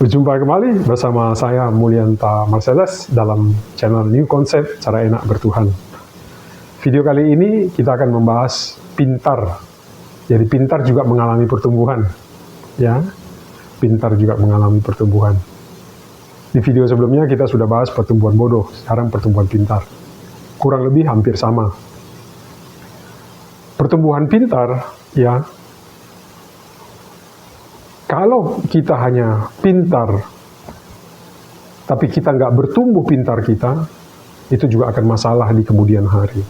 Berjumpa kembali bersama saya Mulyanta Marcellus dalam channel New Concept Cara Enak Bertuhan. Video kali ini kita akan membahas pintar. Jadi pintar juga mengalami pertumbuhan, ya. Pintar juga mengalami pertumbuhan. Di video sebelumnya kita sudah bahas pertumbuhan bodoh, sekarang pertumbuhan pintar. Kurang lebih hampir sama. Pertumbuhan pintar, ya. Kalau kita hanya pintar, tapi kita nggak bertumbuh pintar kita, itu juga akan masalah di kemudian hari.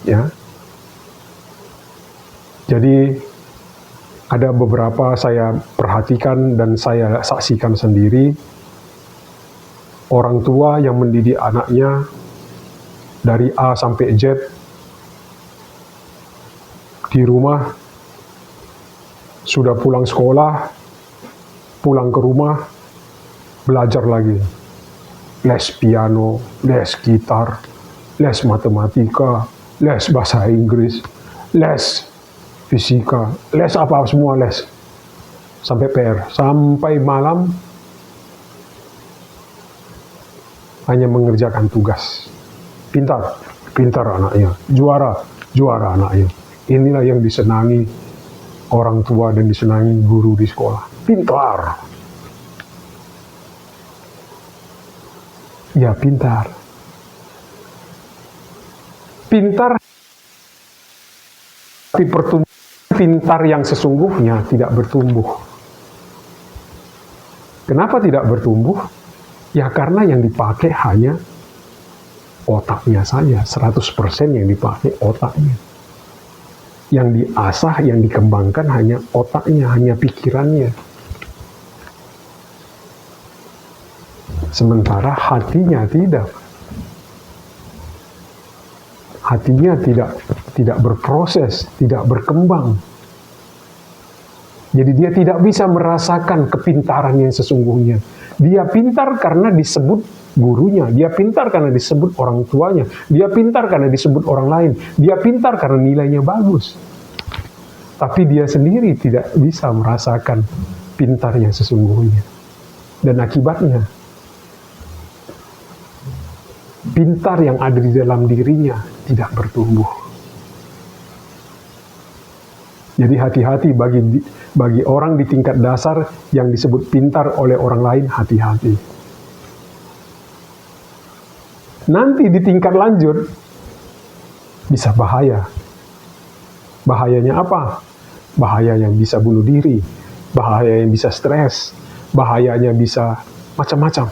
Ya. Jadi, ada beberapa saya perhatikan dan saya saksikan sendiri, orang tua yang mendidik anaknya dari A sampai Z, di rumah, sudah pulang sekolah, pulang ke rumah, belajar lagi. Les piano, les gitar, les matematika, les bahasa Inggris, les fisika, les apa semua les. Sampai PR, sampai malam hanya mengerjakan tugas. Pintar, pintar anaknya, juara anaknya. Inilah yang disenangi orang tua dan disenangi guru di sekolah. Pintar. Ya, pintar. Pintar, tapi pintar yang sesungguhnya tidak bertumbuh. Kenapa tidak bertumbuh? Ya karena yang dipakai hanya otaknya saja. 100% yang dipakai otaknya. Yang diasah, yang dikembangkan hanya otaknya, hanya pikirannya. Sementara hatinya tidak. Hatinya tidak berproses, tidak berkembang. Jadi dia tidak bisa merasakan kepintaran yang sesungguhnya. Dia pintar karena disebut gurunya, dia pintar karena disebut orang tuanya, dia pintar karena disebut orang lain, dia pintar karena nilainya bagus. Tapi dia sendiri tidak bisa merasakan pintar yang sesungguhnya. Dan akibatnya, pintar yang ada di dalam dirinya tidak bertumbuh. Jadi hati-hati bagi orang di tingkat dasar yang disebut pintar oleh orang lain, hati-hati. Nanti di tingkat lanjut, bisa bahaya. Bahayanya apa? Bahayanya bisa bunuh diri, bahayanya bisa stres, bahayanya bisa macam-macam.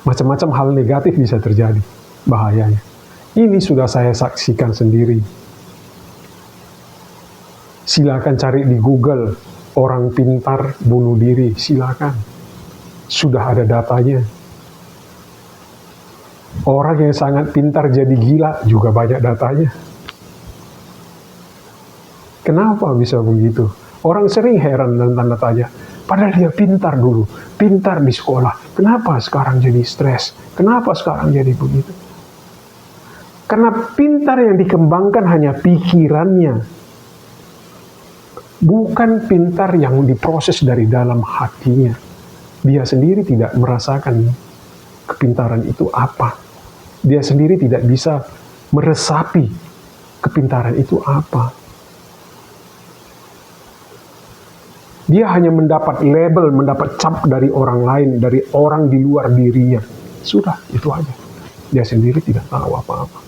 Macam-macam hal negatif bisa terjadi, bahayanya. Ini sudah saya saksikan sendiri. Silakan cari di Google, orang pintar bunuh diri, silakan. Sudah ada datanya. Orang yang sangat pintar jadi gila juga banyak datanya. Kenapa bisa begitu? Orang sering heran dan tanda tanya. Padahal dia pintar dulu, pintar di sekolah. Kenapa sekarang jadi stres? Kenapa sekarang jadi begitu? Karena pintar yang dikembangkan hanya pikirannya. Bukan pintar yang diproses dari dalam hatinya. Dia sendiri tidak merasakan kepintaran itu apa. Dia sendiri tidak bisa meresapi kepintaran itu apa. Dia hanya mendapat label, mendapat cap dari orang lain, dari orang di luar dirinya. Sudah, itu aja. Dia sendiri tidak tahu apa-apa.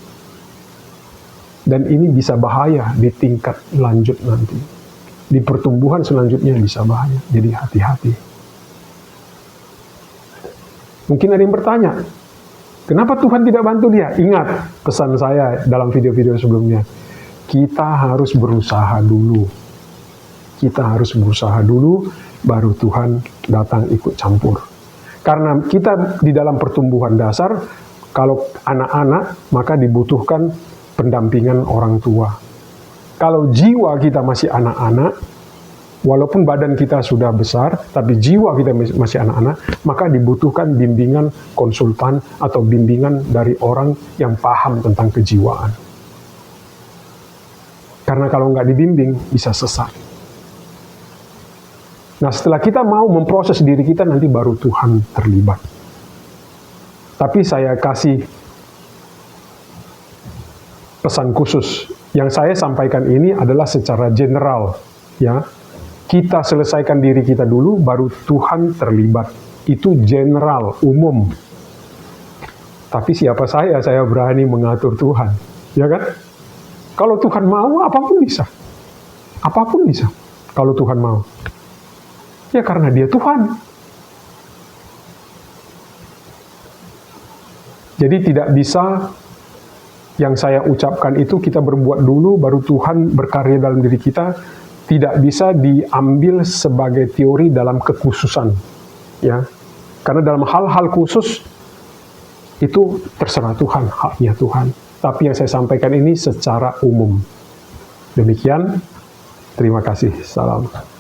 Dan ini bisa bahaya di tingkat lanjut nanti. Di pertumbuhan selanjutnya bisa bahaya. Jadi hati-hati. Mungkin ada yang bertanya, kenapa Tuhan tidak bantu dia? Ingat pesan saya dalam video-video sebelumnya. Kita harus berusaha dulu. Kita harus berusaha dulu, baru Tuhan datang ikut campur. Karena kita di dalam pertumbuhan dasar, kalau anak-anak, maka dibutuhkan pendampingan orang tua. Kalau jiwa kita masih anak-anak, walaupun badan kita sudah besar, tapi jiwa kita masih anak-anak, maka dibutuhkan bimbingan konsultan atau bimbingan dari orang yang paham tentang kejiwaan. Karena kalau nggak dibimbing, bisa sesat. Nah, setelah kita mau memproses diri kita, nanti baru Tuhan terlibat. Tapi saya kasih pesan khusus. Yang saya sampaikan ini adalah secara general, ya. Kita selesaikan diri kita dulu, baru Tuhan terlibat. Itu general, umum. Tapi siapa saya berani mengatur Tuhan, ya kan? Kalau Tuhan mau, apapun bisa. Apapun bisa, kalau Tuhan mau. Ya karena dia Tuhan. Jadi tidak bisa yang saya ucapkan itu kita berbuat dulu, baru Tuhan berkarya dalam diri kita. Tidak bisa diambil sebagai teori dalam kekhususan. Ya, karena dalam hal-hal khusus, itu terserah Tuhan, haknya Tuhan. Tapi yang saya sampaikan ini secara umum. Demikian, terima kasih. Salam.